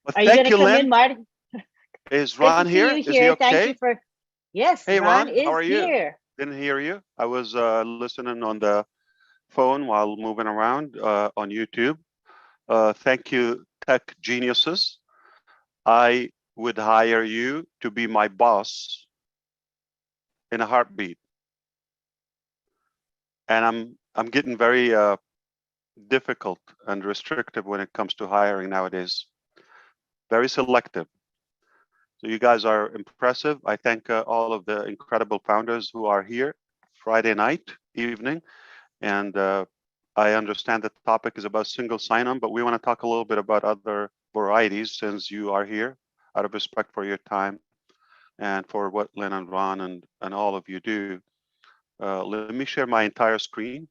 Well, Are you thank going to you, come in, Lynn. Marty? Is Good to Ron see here? you Is he here. Thank you okay? for. Yes, Hey, Ron Ron, how is are you? here. Didn't hear you. I was listening on the phone while moving around on YouTube. Thank you, tech geniuses. I would hire you to be my boss in a heartbeat. And I'm getting very difficult and restrictive when it comes to hiring nowadays. Very selective. So you guys are impressive. I thank all of the incredible founders who are here Friday night, evening. And I understand the topic is about single sign-on, but we want to talk a little bit about other varieties since you are here, out of respect for your time and for what Lynn and Ron and all of you do. Let me share my entire screen.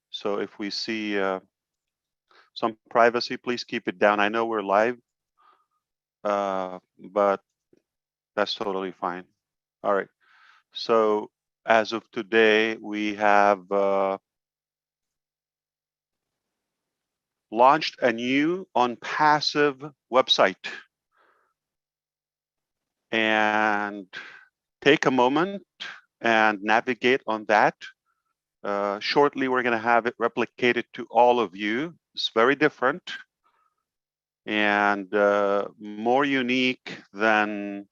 So if we see some privacy, please keep it down. I know we're live, but that's totally fine. All right. So as of today, we have launched a new Onpassive website. And take a moment and navigate on that. Shortly, we're going to have it replicated to all of you. It's very different and more unique than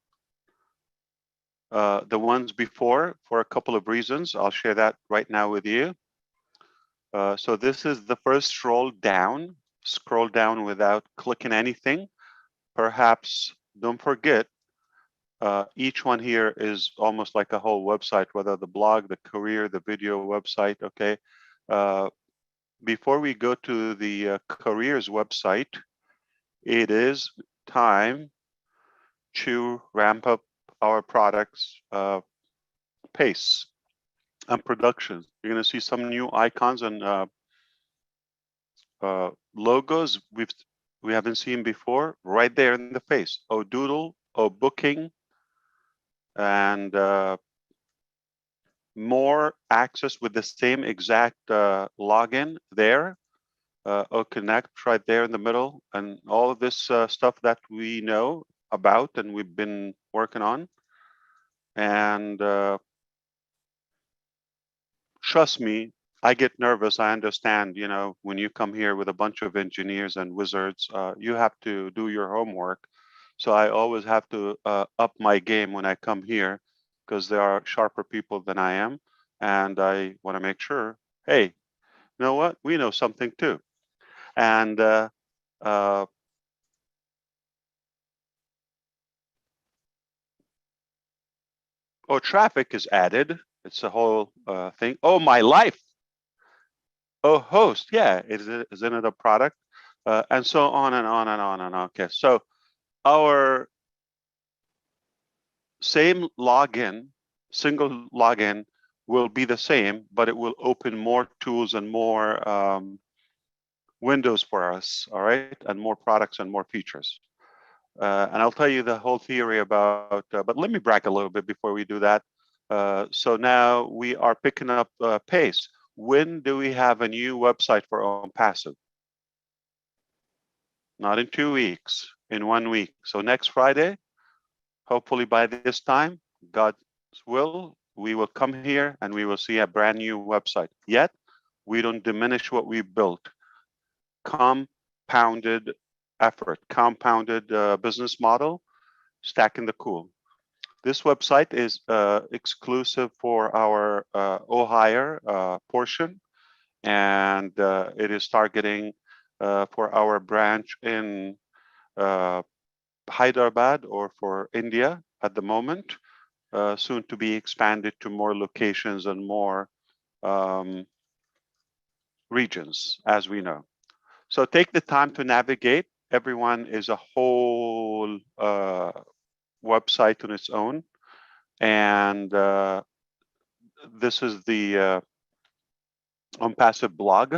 the ones before for a couple of reasons. I'll share that right now with you. So this is the first scroll down. Scroll down without clicking anything. Perhaps don't forget, each one here is almost like a whole website, whether the blog, the career, the video website, okay? Before we go to the careers website, it is time to ramp up our products pace and production. You're gonna see some new icons and logos we haven't seen before right there in the face. Oh, Doodle, oh, Booking, and more access with the same exact login there. Connect right there in the middle, and all of this stuff that we know about and we've been working on. And trust me, I get nervous. I understand, you know, when you come here with a bunch of engineers and wizards, you have to do your homework. So I always have to up my game when I come here because there are sharper people than I am. And I want to make sure, hey, you know what? We know something too. And uh, oh, traffic is added. It's a whole thing. Oh, my life. Oh, host. Yeah, isn't it a product? And so on and on and on and on. Okay, so our same login, single login will be the same, but it will open more tools and more windows for us, all right? And more products and more features. And I'll tell you the whole theory about, but let me brag a little bit before we do that. So now we are picking up pace. When do we have a new website for Onpassive? Not in 2 weeks, in 1 week. So next Friday, hopefully by this time, God's will, we will come here and we will see a brand new website. Yet, we don't diminish what we built. Compounded effort, compounded business model, stacking the cool. This website is exclusive for our Ohio portion, and it is targeting for our branch in Hyderabad or for India at the moment, soon to be expanded to more locations and more um, regions, as we know. So take the time to navigate. Everyone is a whole website on its own. And this is the Onpassive blog.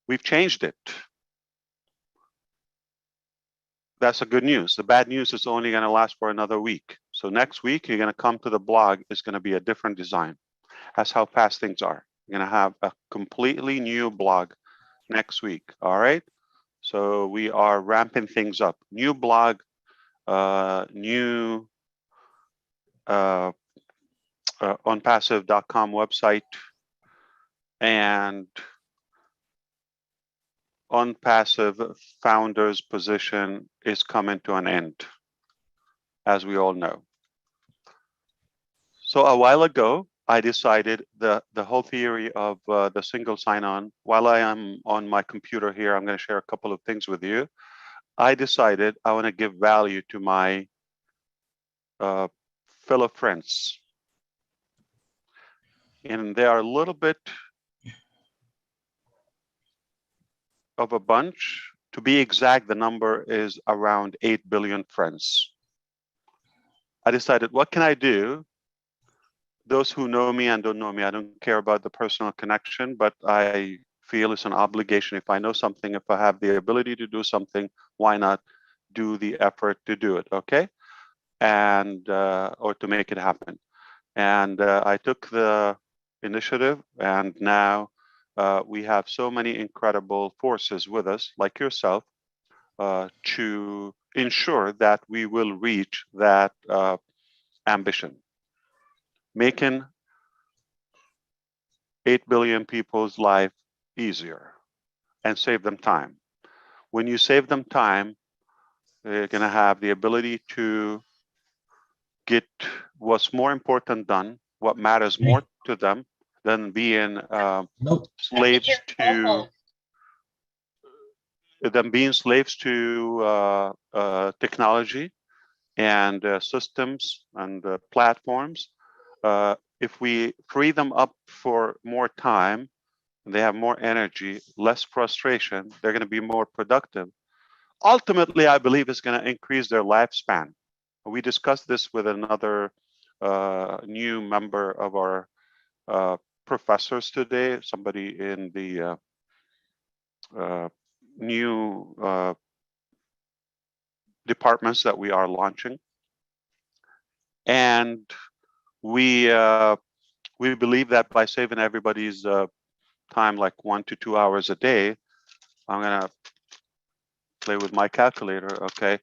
We've changed it. That's the good news. The bad news is only going to last for another week. So next week, you're going to come to the blog. It's going to be a different design. That's how fast things are. You're going to have a completely new blog next week. All right. So we are ramping things up. New blog, new onpassive.com website, and Onpassive founder's position is coming to an end, as we all know. So a while ago, I decided the whole theory of the single sign-on. While I am on my computer here, I'm going to share a couple of things with you. I decided I want to give value to my fellow friends, and they are a little bit of a bunch. To be exact, the number is around 8 billion friends. I decided, what can I do? Those who know me and don't know me, I don't care about the personal connection, but I feel it's an obligation. If I know something, if I have the ability to do something, why not do the effort to do it, okay? And or to make it happen. And I took the initiative, and now we have so many incredible forces with us, like yourself, to ensure that we will reach that ambition, making 8 billion people's life easier and save them time. When you save them time, they're going to have the ability to get what's more important done, what matters more to them than being slaves to technology and systems and platforms. If we free them up for more time, they have more energy, less frustration, they're going to be more productive. Ultimately, I believe it's going to increase their lifespan. We discussed this with another new member of our professors today, somebody in the new departments that we are launching. And we believe that by saving everybody's time, like 1 to 2 hours a day, I'm going to play with my calculator, okay?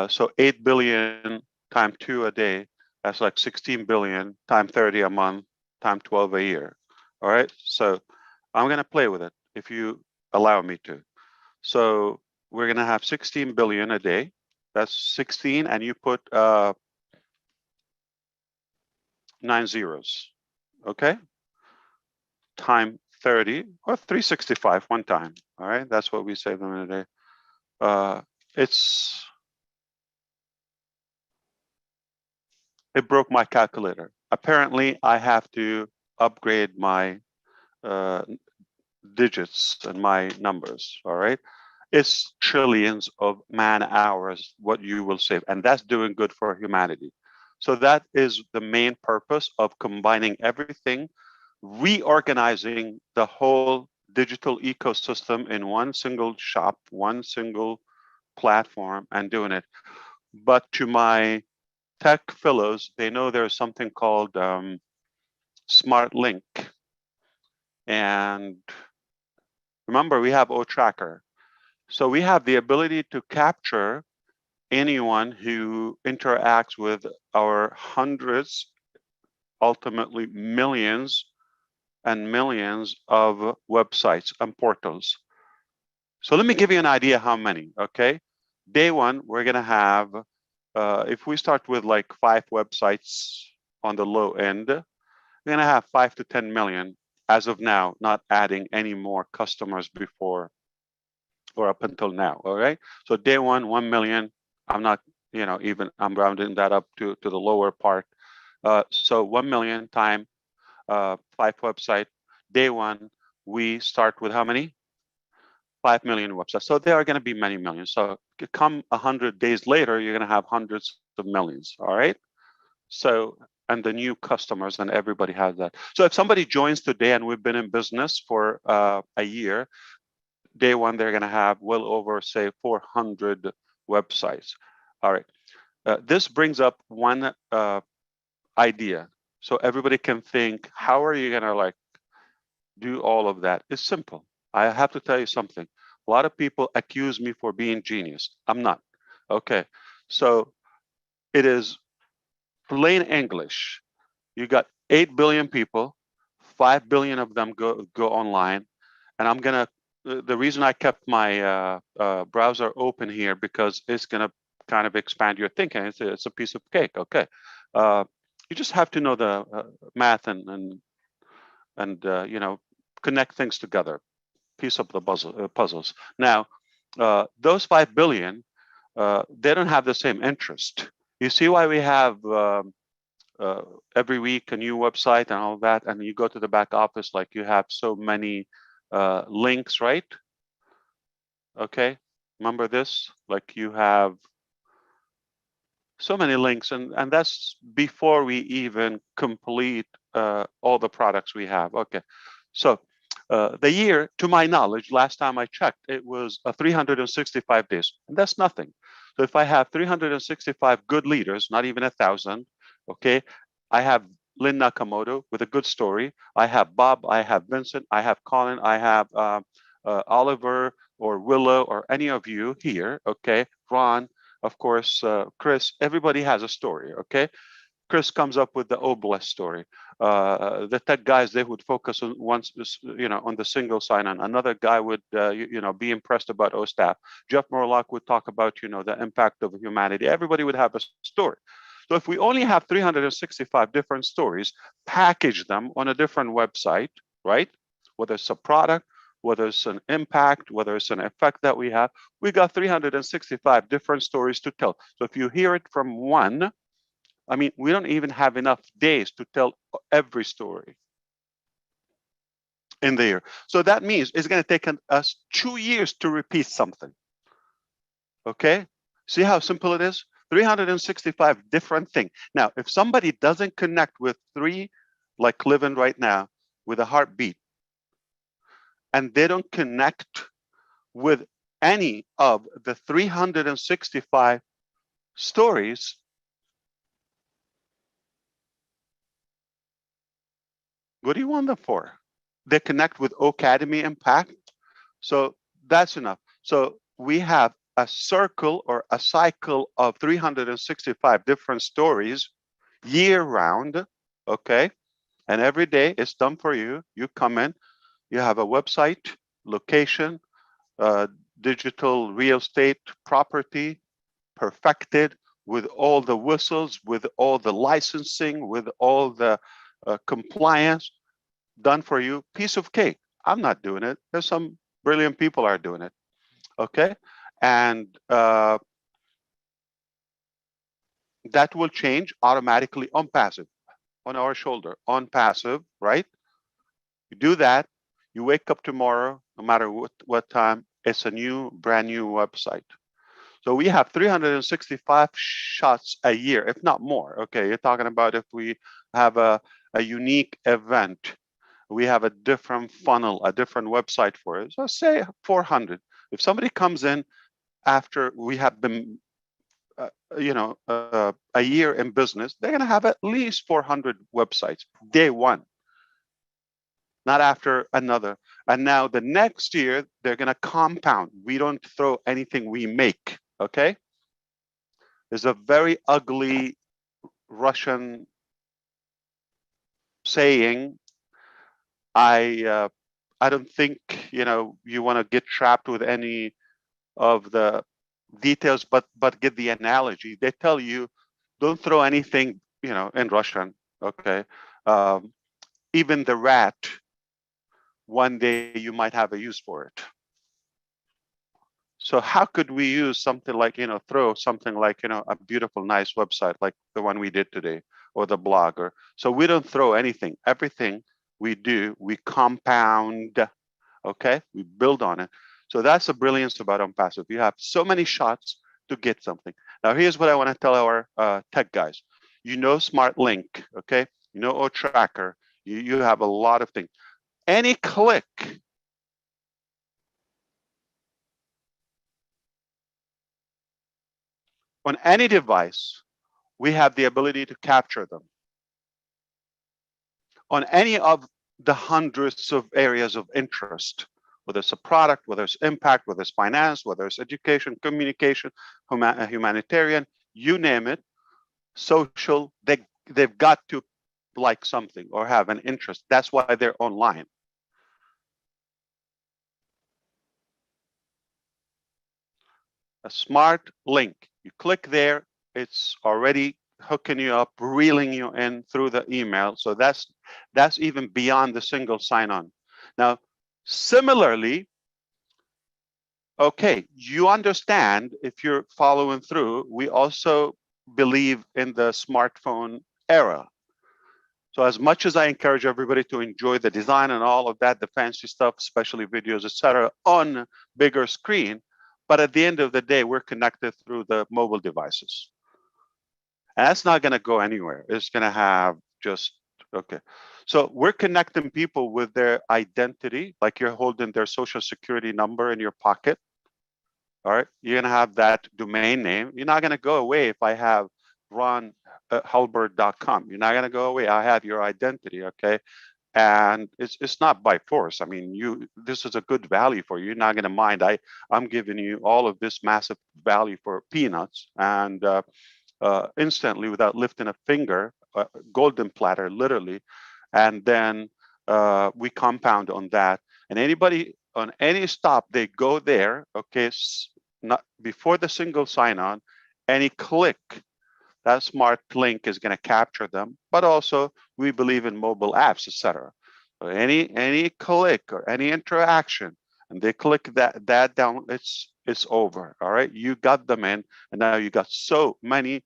So 8 billion times 2 a day, that's like 16 billion times 30 a month times 12 a year. All right, so I'm going to play with it if you allow me to. So we're going to have 16 billion a day. That's 16, and you put 9 zeros, okay? Time 30 or 365 one time. All right, that's what we save them in a day. It broke my calculator. Apparently, I have to upgrade my digits and my numbers. All right, it's trillions of man hours what you will save, and that's doing good for humanity. So that is the main purpose of combining everything, reorganizing the whole digital ecosystem in one single shop, one single platform, and doing it. But to my tech fellows, they know there's something called Smart Link. And remember, we have O-Tracker. So we have the ability to capture anyone who interacts with our hundreds, ultimately millions and millions of websites and portals. So let me give you an idea how many, okay? Day one, we're gonna have, if we start with like 5 websites on the low end, we're gonna have 5 to 10 million as of now, not adding any more customers before or up until now, all right? So day one, 1 million, I'm not, even I'm rounding that up to the lower part. So 1 million time 5 website. Day one, we start with how many? 5 million websites. So there are going to be many millions. So come 100 days later, you're going to have hundreds of millions. All right. So, and the new customers, and everybody has that. So if somebody joins today, and we've been in business for a year, day one, they're going to have well over, say, 400 websites. All right. This brings up one idea. So everybody can think, how are you going to do all of that? It's simple. I have to tell you something. A lot of people accuse me for being genius. I'm not. Okay. So it is plain English. You got 8 billion people, 5 billion of them go online. And I'm going to, the reason I kept my browser open here, because it's going to kind of expand your thinking. It's a piece of cake. Okay. You just have to know the math and you know, connect things together, piece up the puzzles. Now, those 5 billion, they don't have the same interest. You see why we have every week a new website and all that, and you go to the back office, like you have so many links, right? Okay, remember this? Like you have so many links, and that's before we even complete all the products we have. Okay, so the year, to my knowledge, last time I checked, it was 365 days, and that's nothing. So if I have 365 good leaders, not even 1,000, okay, I have Lynn Nakamoto with a good story. I have Bob, I have Vincent, I have Colin, I have Oliver or Willow or any of you here, okay, Ron, of course, Chris, everybody has a story, okay? Chris comes up with the obelisk story. The tech guys, they would focus on once, you know, on the single sign-on. Another guy would, you know, be impressed about OSTAP. Jeff Morlock would talk about, you know, the impact of humanity. Everybody would have a story. So if we only have 365 different stories, package them on a different website, right? Whether it's a product, whether it's an impact, whether it's an effect that we have, we got 365 different stories to tell. So if you hear it from one, I mean, we don't even have enough days to tell every story in the year. So that means it's going to take us 2 years to repeat something. Okay? See how simple it is? 365 different things. Now, if somebody doesn't connect with three, like living right now, with a heartbeat, and they don't connect with any of the 365 stories, what do you want them for? They connect with Academy Impact. So that's enough. So we have a circle or a cycle of 365 different stories year round, okay? And every day it's done for you. You come in, you have a website, location, digital real estate property, perfected with all the whistles, with all the licensing, with all the compliance done for you, piece of cake. I'm not doing it. There's some brilliant people are doing it. Okay, and that will change automatically on passive, on our shoulder, on passive, right? You do that, you wake up tomorrow, no matter what time, it's a new, brand new website. So we have 365 shots a year, if not more. Okay, you're talking about if we have a unique event, we have a different funnel, a different website for it. So say 400. If somebody comes in after we have been, you know, a year in business, they're going to have at least 400 websites day one, not after another. And now the next year, they're going to compound. We don't throw anything we make, okay? There's a very ugly Russian saying, I don't think, you know, you want to get trapped with any of the details, but get the analogy. They tell you, don't throw anything, you know, in Russian, okay? Even the rat, one day you might have a use for it. So how could we use something like, you know, throw something like, you know, a beautiful, nice website like the one we did today, or the blogger. So we don't throw anything. Everything we do, we compound, okay? We build on it. So that's the brilliance about Onpassive. You have so many shots to get something. Now, here's what I want to tell our tech guys. You know Smart Link, okay? You know O-Tracker. You have a lot of things. Any click on any device, we have the ability to capture them. On any of the hundreds of areas of interest, whether it's a product, whether it's impact, whether it's finance, whether it's education, communication, humanitarian, you name it, social, they've got to like something or have an interest. That's why they're online. A smart link. You click there, it's already hooking you up, reeling you in through the email. So that's even beyond the single sign-on. Now, similarly, okay, you understand if you're following through, we also believe in the smartphone era. So as much as I encourage everybody to enjoy the design and all of that, the fancy stuff, especially videos, etc., on bigger screen, but at the end of the day, we're connected through the mobile devices. And that's not going to go anywhere. It's going to have just, okay. So we're connecting people with their identity, like you're holding their social security number in your pocket. All right, you're going to have that domain name. You're not going to go away if I have ronhalbert.com. You're not going to go away. I have your identity, okay? And it's not by force. I mean, this is a good value for you. You're not going to mind. I'm giving you all of this massive value for peanuts, and instantly, without lifting a finger, golden platter, literally, and then we compound on that. And anybody on any stop, they go there, okay, not before the single sign-on, any click, that smart link is going to capture them. But also, we believe in mobile apps, etc. So any click or any interaction, and they click that down, it's over. All right, you got them in, and now you got so many.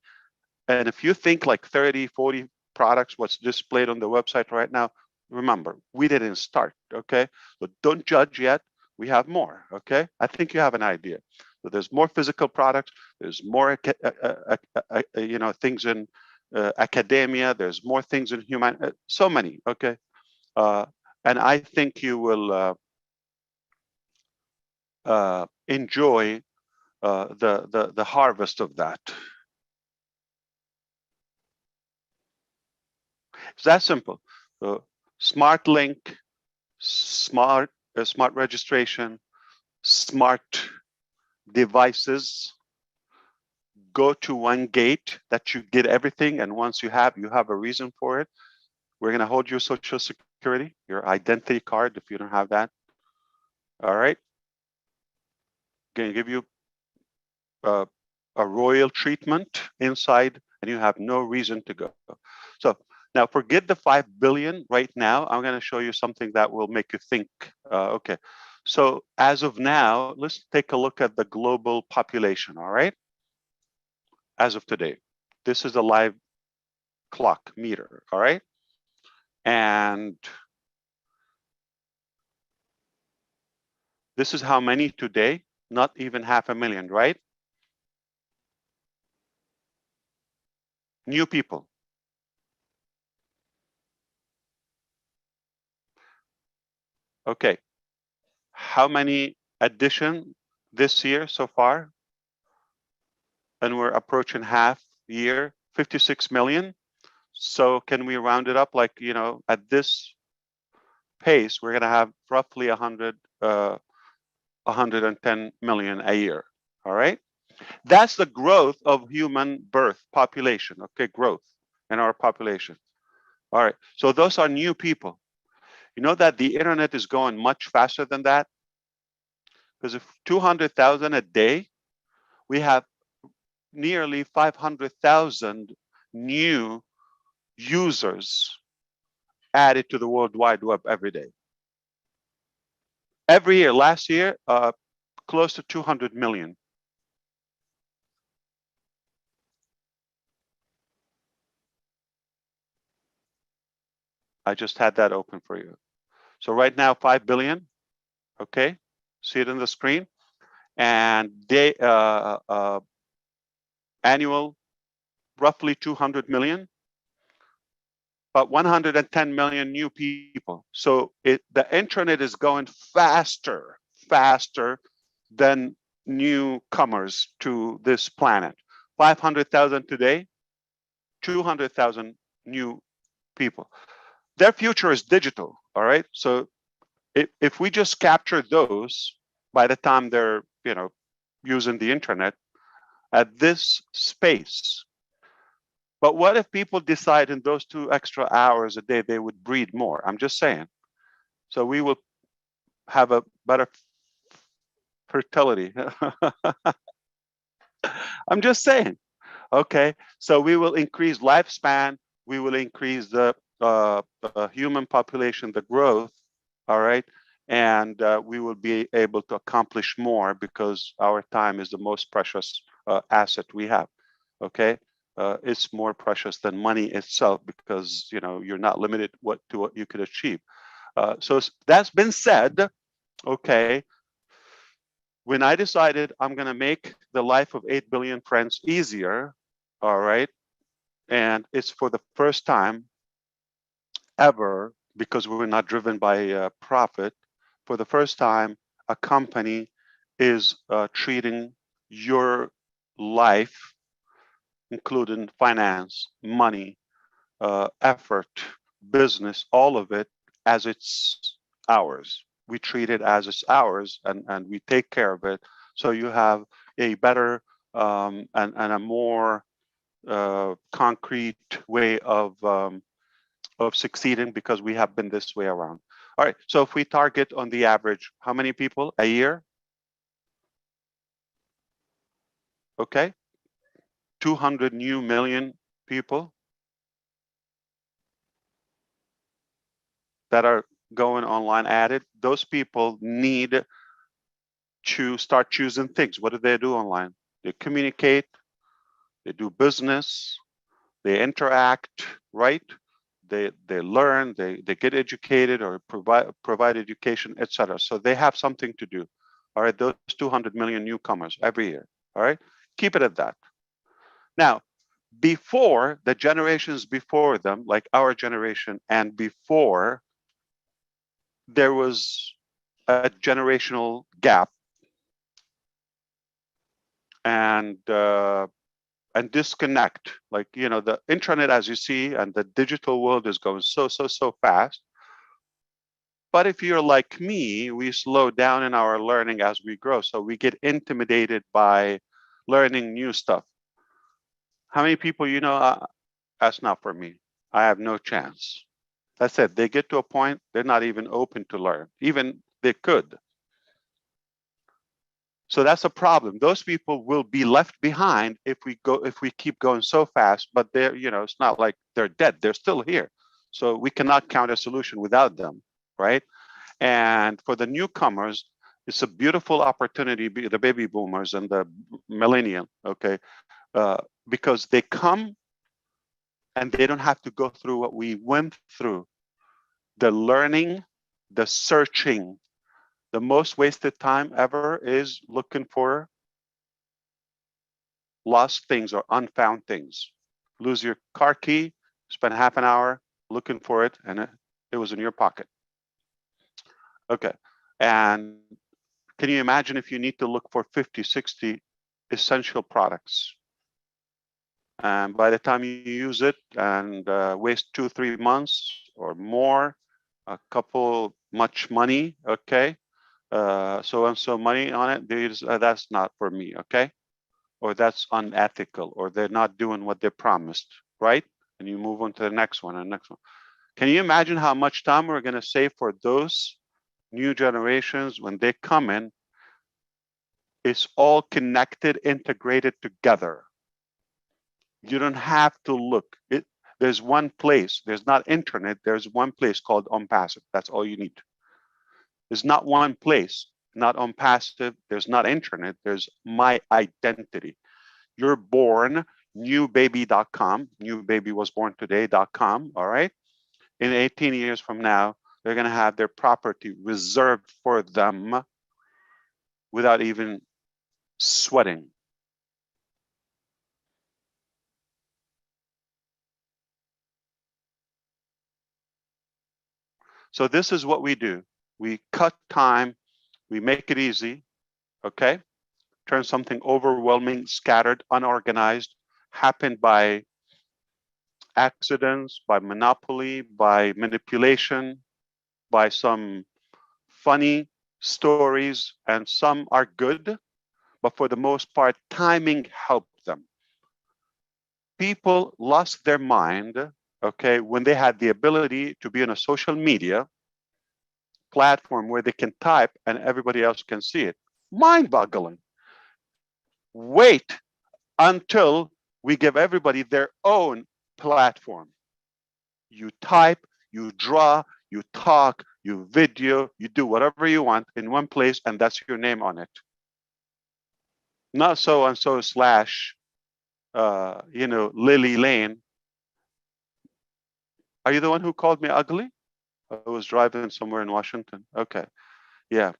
And if you think like 30, 40 products, what's displayed on the website right now, remember, we didn't start, okay? So don't judge yet. We have more, okay? I think you have an idea. So there's more physical products. There's more, things in academia. There's more things in human, so many, okay? And I think you will enjoy the harvest of that. It's that simple. Smart link, smart registration, smart devices. Go to one gate that you get everything, and once you have a reason for it. We're going to hold your social security, your identity card, if you don't have that. All right. Going to give you a royal treatment inside, and you have no reason to go. So now forget the 5 billion right now. I'm going to show you something that will make you think. Okay. So as of now, let's take a look at the global population. All right. As of today, this is a live clock meter. All right. And this is how many today, not even 500,000, right? New people. Okay. How many addition this year so far? And we're approaching half year, 56 million. So can we round it up, like, at this pace, we're going to have roughly 110 million a year. All right. That's the growth of human birth population. Okay. Growth in our population. All right. So those are new people. You know that the internet is going much faster than that? Because if 200,000 a day, we have nearly 500,000 new users added to the World Wide Web every day. Every year, last year, close to 200 million. I just had that open for you. So right now, 5 billion, okay? See it on the screen. And they, annual, roughly 200 million. But 110 million new people. So the internet is going faster than newcomers to this planet. 500,000 today, 200,000 new people. Their future is digital, all right? So If we just capture those by the time they're, using the internet at this space. But what if people decide in those 2 extra hours a day they would breed more? I'm just saying. So we will have a better fertility. I'm just saying. Okay, so we will increase lifespan. We will increase the human population, the growth. All right, and we will be able to accomplish more because our time is the most precious asset we have. Okay, it's more precious than money itself because you're not limited what you could achieve. So that's been said. Okay, when I decided I'm going to make the life of 8 billion friends easier, all right, and it's for the first time ever, because we're not driven by profit, for the first time, a company is treating your life, including finance, money, effort, business, all of it, as it's ours. We treat it as it's ours, and we take care of it. So you have a better and a more concrete way of succeeding because we have been this way around. All right. So if we target on the average, how many people a year? Okay. 200 new million people that are going online added. Those people need to start choosing things. What do they do online? They communicate, they do business, they interact, right? They learn, they get educated or provide education, etc. So they have something to do. All right, those 200 million newcomers every year. All right, keep it at that. Now, before the generations before them, like our generation, and before, there was a generational gap, and disconnect. Like, the internet, as you see, and the digital world is going so fast. But if you're like me, we slow down in our learning as we grow. So we get intimidated by learning new stuff. How many people that's not for me. I have no chance. That's it. They get to a point, they're not even open to learn. Even they could. So that's a problem. Those people will be left behind if we keep going so fast, but they're, it's not like they're dead. They're still here. So we cannot count a solution without them, right? And for the newcomers, it's a beautiful opportunity, the baby boomers and the millennial, okay? Because they come and they don't have to go through what we went through. The learning, the searching. The most wasted time ever is looking for lost things or unfound things. Lose your car key, spend half an hour looking for it, and it was in your pocket. Okay. And can you imagine if you need to look for 50, 60 essential products? And by the time you use it and waste 2, 3 months or more, a couple much money, okay? So and so money on it, that's not for me, okay? Or that's unethical, or they're not doing what they promised, right? And you move on to the next one and next one. Can you imagine how much time we're going to save for those new generations when they come in? It's all connected, integrated together. You don't have to look. There's one place. There's not internet. There's one place called Onpassive. That's all you need. There's not one place, not Onpassive. There's not internet. There's my identity. You're born, newbaby.com. New baby was born today.com. All right. In 18 years from now, they're going to have their property reserved for them without even sweating. So this is what we do. We cut time, we make it easy, okay? Turn something overwhelming, scattered, unorganized, happened by accidents, by monopoly, by manipulation, by some funny stories, and some are good, but for the most part, timing helped them. People lost their mind, okay, when they had the ability to be on a social media platform where they can type and everybody else can see it. Mind-boggling. Wait until we give everybody their own platform. You type, you draw, you talk, you video, you do whatever you want in one place, and that's your name on it. Not so and so slash, Lily Lane. Are you the one who called me ugly? I was driving somewhere in Washington. Okay. Yeah.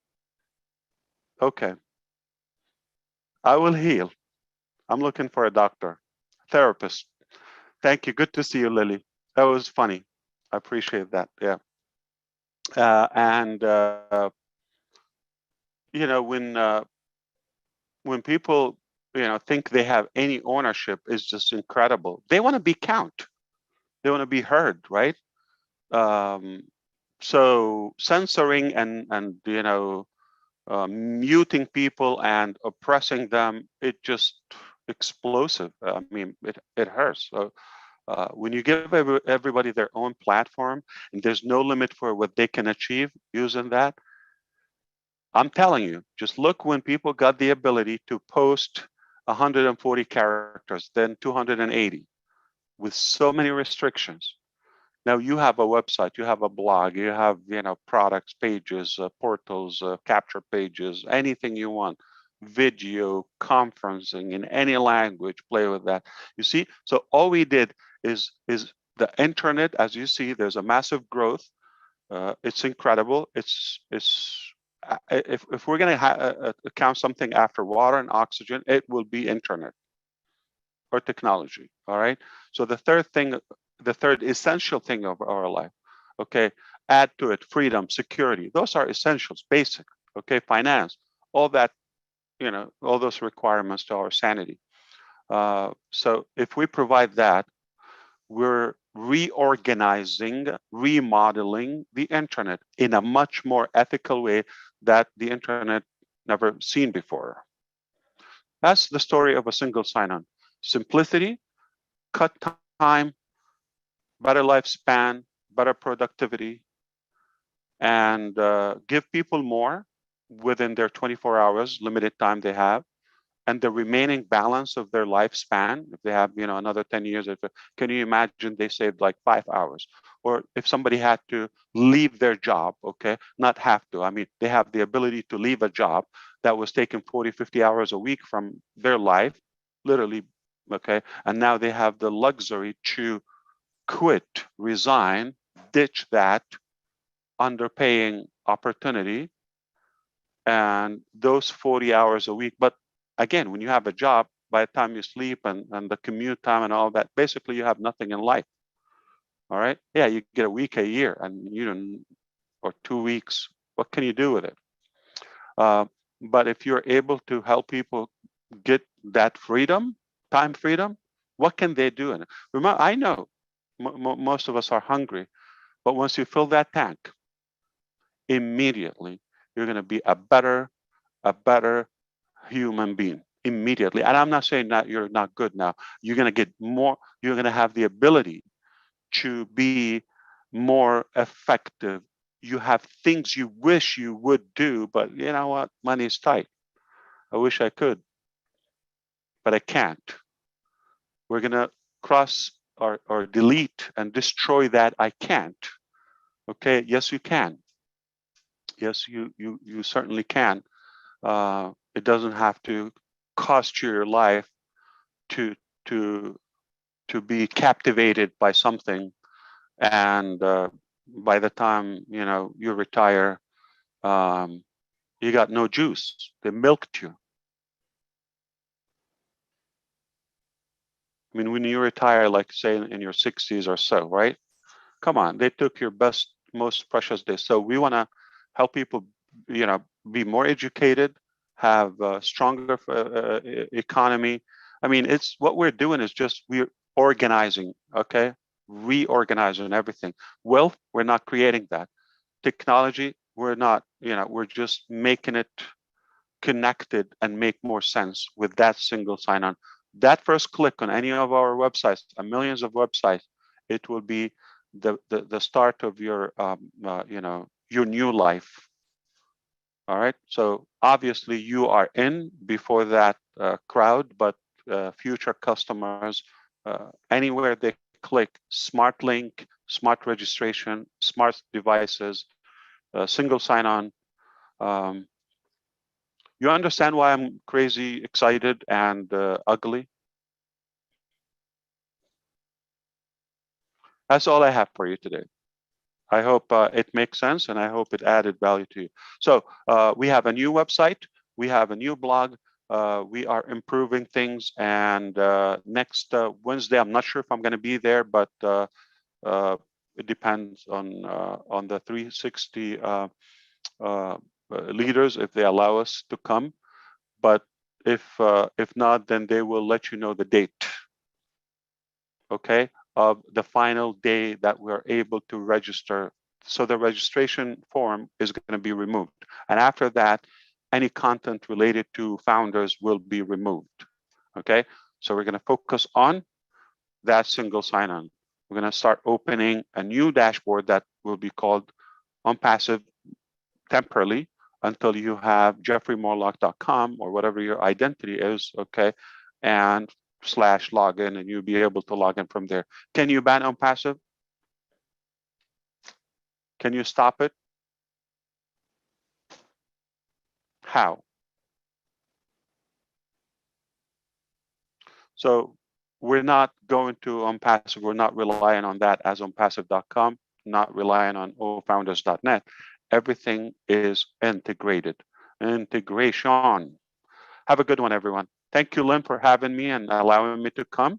Okay. I will heal. I'm looking for a doctor, therapist. Thank you. Good to see you, Lily. That was funny. I appreciate that. Yeah. And when people think they have any ownership is just incredible. They want to be count. They want to be heard, right? Um, so censoring and muting people and oppressing them, it just explosive. I mean, it hurts. So when you give everybody their own platform and there's no limit for what they can achieve using that, I'm telling you, just look when people got the ability to post 140 characters, then 280 with so many restrictions. Now you have a website, you have a blog, you have products pages, portals, capture pages, anything you want, video, conferencing in any language. Play with that. You see, so all we did is the internet. As you see, there's a massive growth. It's incredible. It's if we're going to count something after water and oxygen, it will be internet or technology. All right. So the third essential thing of our life, okay, add to it freedom, security. Those are essentials, basic. Okay, finance, all that, all those requirements to our sanity. So if we provide that, we're reorganizing, remodeling the internet in a much more ethical way that the internet never seen before. That's the story of a single sign-on. Simplicity, cut time, better lifespan, better productivity, and give people more within their 24 hours, limited time they have, and the remaining balance of their lifespan. If they have, another 10 years, can you imagine they saved like 5 hours? Or if somebody had to leave their job, okay, not have to, I mean, they have the ability to leave a job that was taking 40, 50 hours a week from their life, literally, okay, and now they have the luxury to quit, resign, ditch that underpaying opportunity and those 40 hours a week. But again, when you have a job, by the time you sleep and the commute time and all that, basically you have nothing in life. All right. Yeah, you get a week a year and or 2 weeks. What can you do with it? But if you're able to help people get that freedom, time freedom, what can they do in it? Remember, I know most of us are hungry, but once you fill that tank, immediately you're going to be a better human being immediately. And I'm not saying that you're not good now. You're going to get more, you're going to have the ability to be more effective. You have things you wish you would do, but you know what? Money's tight. I wish I could, but I can't. We're going to cross or delete and destroy that I can't. Okay, yes, you can. Yes, you certainly can. It doesn't have to cost you your life to to to be captivated by something, and by the time you retire, you got no juice. They milked you. I mean, when you retire, like say in your 60s or so, right? Come on, they took your best, most precious days. So we want to help people, be more educated, have a stronger economy. I mean, it's what we're doing is just we're organizing, okay, reorganizing everything. Wealth, we're not creating that. Technology, we're not, we're just making it connected and make more sense with that single sign-on. That first click on any of our websites, millions of websites, it will be the start of your your new life. All right. So obviously you are in before that crowd, but future customers, anywhere they click, smart link, smart registration, smart devices, single sign-on. Um, you understand why I'm crazy excited and ugly? That's all I have for you today. I hope it makes sense, and I hope it added value to you. So we have a new website. We have a new blog. We are improving things. And next Wednesday, I'm not sure if I'm going to be there, but it depends on the 360 leaders if they allow us to come. But if not, then they will let you know the date. Okay, of the final day that we're able to register. So the registration form is going to be removed. And after that, any content related to founders will be removed. Okay, so we're going to focus on that single sign-on. We're going to start opening a new dashboard that will be called Onpassive temporarily until you have jeffreymorlock.com or whatever your identity is, okay, and /login, and you'll be able to log in from there. Can you ban Onpassive? Can you stop it? How? So we're not going to Onpassive. We're not relying on that as onpassive.com, not relying on ofounders.net. Everything is integrated. Integration. Have a good one, everyone. Thank you, Lynn, for having me and allowing me to come.